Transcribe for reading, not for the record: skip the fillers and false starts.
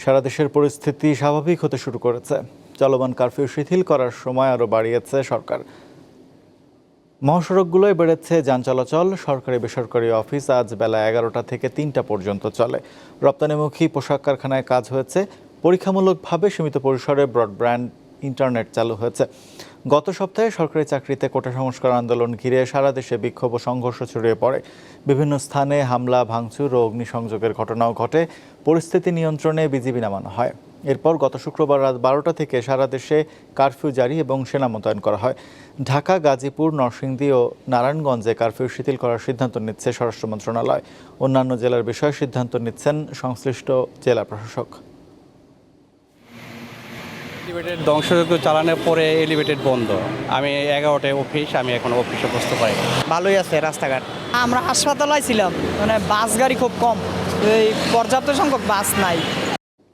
সারা দেশের পরিস্থিতি স্বাভাবিক হতে শুরু করেছে। চলমান কারফিউ শিথিল করার সময় আরও বাড়িয়েছে সরকার। মহাসড়কগুলোয় বেড়েছে যান চলাচল। সরকারি বেসরকারি অফিস আজ বেলা 11টা থেকে 3টা পর্যন্ত চলে। রপ্তানিমুখী পোশাক কারখানায় কাজ হয়েছে। পরীক্ষামূলকভাবে সীমিত পরিসরে ব্রডব্যান্ড ইন্টারনেট চালু হয়েছে। গত সপ্তাহে সরকারি চাকরিতে কোটা সংস্কার আন্দোলন ঘিরে সারা দেশে বিক্ষোভ ও সংঘর্ষ ছড়িয়ে পড়ে। বিভিন্ন স্থানে হামলা, ভাঙচুর ও অগ্নিসংযোগের ঘটনাও ঘটে। পরিস্থিতি নিয়ন্ত্রণে বিজিবি নামানো হয়। এরপর গত শুক্রবার রাত 12টা থেকে সারা দেশে কারফিউ জারি এবং সেনা মোতায়েন করা হয়। ঢাকা, গাজীপুর, নরসিংদী ও নারায়ণগঞ্জে কারফিউ শিথিল করার সিদ্ধান্ত নিচ্ছে স্বরাষ্ট্র মন্ত্রণালয়। অন্যান্য জেলার বিষয়ে সিদ্ধান্ত নিচ্ছেন সংশ্লিষ্ট জেলা প্রশাসক। এলিভেটেড ধ্বংসযজ্ঞ চালানোর পরে এলিভেটেড বন্ধ। আমি 11টায় অফিস, আমি এখন অফিসে বসতে পারি। ভালোই আছে রাস্তাঘাট। আমরা হাসপাতালে ছিলাম, মানে বাস গাড়ি খুব কম, এই পর্যাপ্ত সংখ্যক বাস নাই।